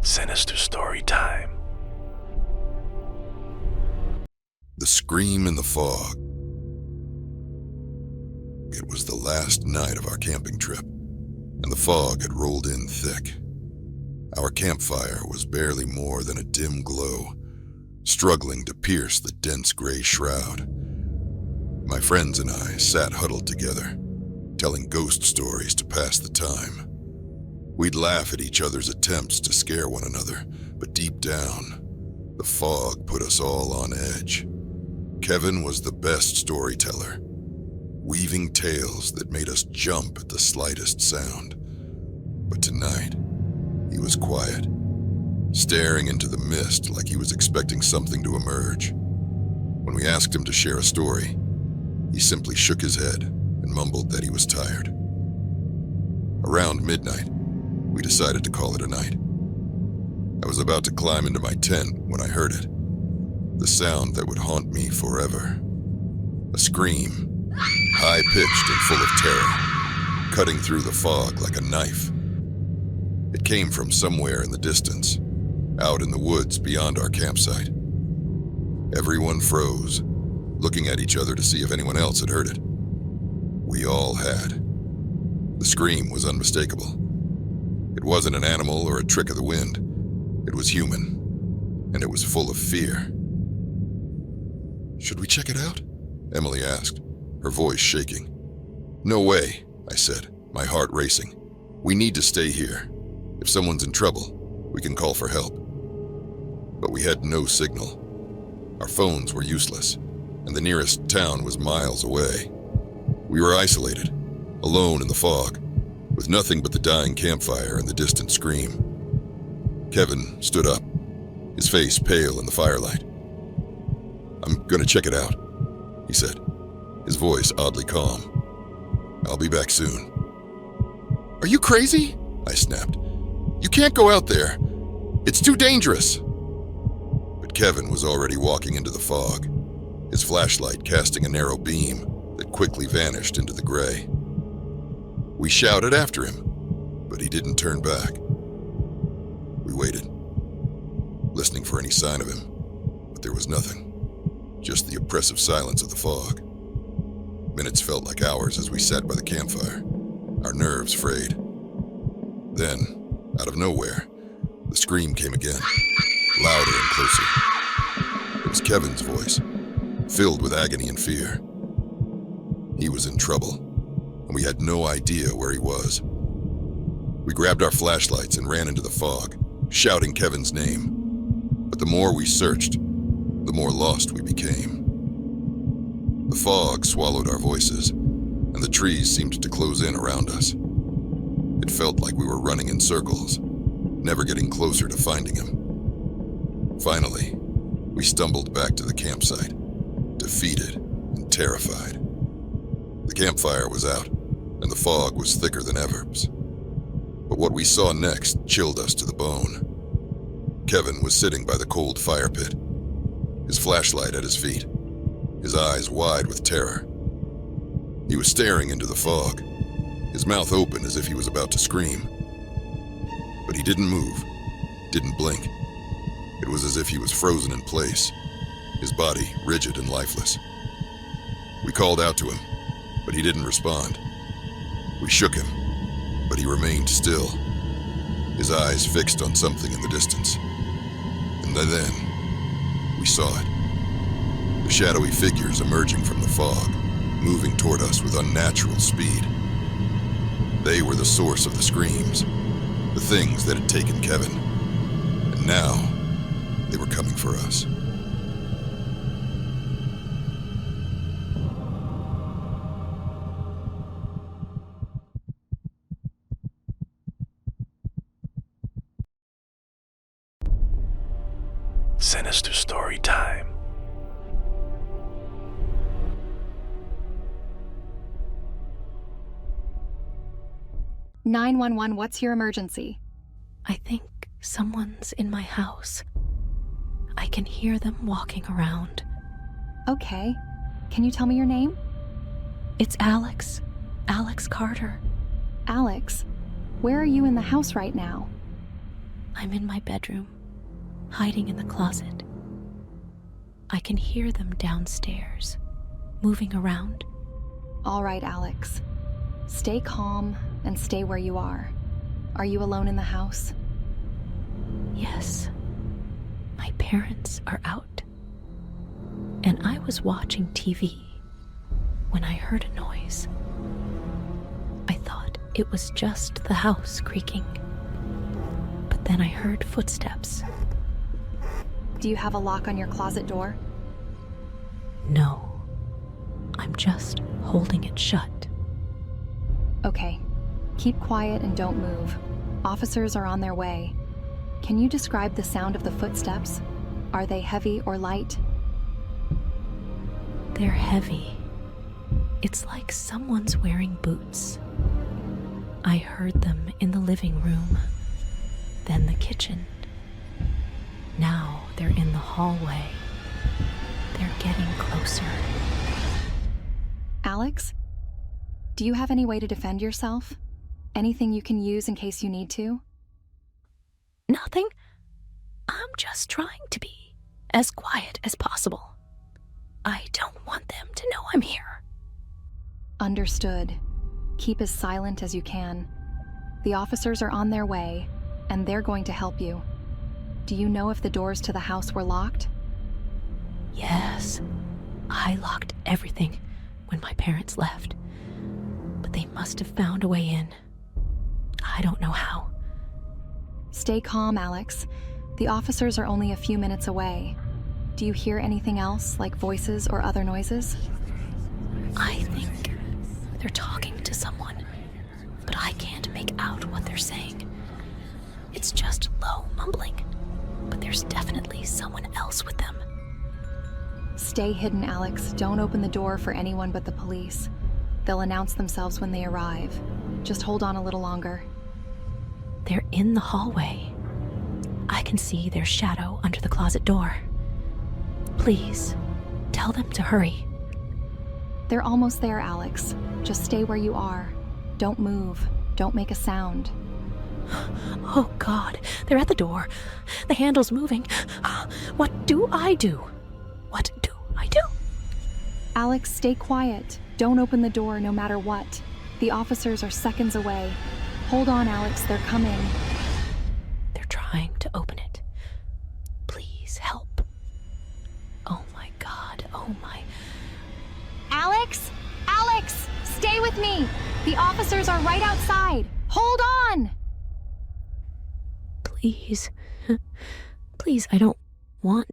Sinister Story Time. The scream in the fog. It was the last night of our camping trip, and the fog had rolled in thick. Our campfire was barely more than a dim glow, struggling to pierce the dense gray shroud. My friends and I sat huddled together, telling ghost stories to pass the time. We'd laugh at each other's attempts to scare one another, but deep down, the fog put us all on edge. Kevin was the best storyteller, weaving tales that made us jump at the slightest sound. But tonight, he was quiet, staring into the mist like he was expecting something to emerge. When we asked him to share a story, he simply shook his head and mumbled that he was tired. Around midnight, we decided to call it a night. I was about to climb into my tent when I heard it. The sound that would haunt me forever. A scream, high-pitched and full of terror, cutting through the fog like a knife. It came from somewhere in the distance, out in the woods beyond our campsite. Everyone froze, looking at each other to see if anyone else had heard it. We all had. The scream was unmistakable. It wasn't an animal or a trick of the wind. It was human, and it was full of fear. "Should we check it out?" Emily asked, her voice shaking. "No way," I said, my heart racing. "We need to stay here. If someone's in trouble, we can call for help." But we had no signal. Our phones were useless, and the nearest town was miles away. We were isolated, alone in the fog, with nothing but the dying campfire and the distant scream. Kevin stood up, his face pale in the firelight. "I'm gonna check it out," he said, his voice oddly calm. "I'll be back soon." "Are you crazy?" I snapped. "You can't go out there. It's too dangerous." But Kevin was already walking into the fog, his flashlight casting a narrow beam that quickly vanished into the gray. We shouted after him, but he didn't turn back. We waited, listening for any sign of him, but there was nothing, just the oppressive silence of the fog. Minutes felt like hours as we sat by the campfire, our nerves frayed. Then, out of nowhere, the scream came again, louder and closer. It was Kevin's voice, filled with agony and fear. He was in trouble, and we had no idea where he was. We grabbed our flashlights and ran into the fog, shouting Kevin's name. But the more we searched, the more lost we became. The fog swallowed our voices, and the trees seemed to close in around us. It felt like we were running in circles, never getting closer to finding him. Finally, we stumbled back to the campsite, defeated and terrified. The campfire was out, and the fog was thicker than ever. But what we saw next chilled us to the bone. Kevin was sitting by the cold fire pit, his flashlight at his feet, his eyes wide with terror. He was staring into the fog, his mouth open as if he was about to scream. But he didn't move, didn't blink. It was as if he was frozen in place, his body rigid and lifeless. We called out to him, but he didn't respond. We shook him, but he remained still, his eyes fixed on something in the distance. And then, we saw it. The shadowy figures emerging from the fog, moving toward us with unnatural speed. They were the source of the screams, the things that had taken Kevin. And now, they were coming for us. Sinister Story Time. "911, what's your emergency?" I think someone's in my house. I can hear them walking around. Okay. Can you tell me your name? It's Alex. Alex Carter. Alex, where are you in the house right now? I'm in my bedroom, hiding in the closet. I can hear them downstairs, moving around. All right, Alex. Stay calm and stay where you are. Are you alone in the house? Yes, my parents are out. And I was watching TV when I heard a noise. I thought it was just the house creaking. But then I heard footsteps. Do you have a lock on your closet door? No, I'm just holding it shut. Okay. Keep quiet and don't move. Officers are on their way. Can you describe the sound of the footsteps? Are they heavy or light? They're heavy. It's like someone's wearing boots. I heard them in the living room, then the kitchen. Now they're in the hallway. They're getting closer. Alex? Do you have any way to defend yourself? Anything you can use in case you need to? Nothing. I'm just trying to be as quiet as possible. I don't want them to know I'm here. Understood. Keep as silent as you can. The officers are on their way, and they're going to help you. Do you know if the doors to the house were locked? Yes. I locked everything when my parents left. But they must have found a way in. I don't know how. Stay calm, Alex. The officers are only a few minutes away. Do you hear anything else, like voices or other noises? I think they're talking to someone, but I can't make out what they're saying. It's just low mumbling, but there's definitely someone else with them. Stay hidden, Alex. Don't open the door for anyone but the police. They'll announce themselves when they arrive. Just hold on a little longer. They're in the hallway. I can see their shadow under the closet door. Please, tell them to hurry. They're almost there, Alex. Just stay where you are. Don't move. Don't make a sound. Oh God, they're at the door. The handle's moving. What do I do? What do I do? Alex, stay quiet. Don't open the door no matter what. The officers are seconds away. Hold on, Alex. They're coming. They're trying to open it. Please help. Oh my God, oh my... Alex? Alex! Stay with me! The officers are right outside! Hold on! Please. Please, I don't want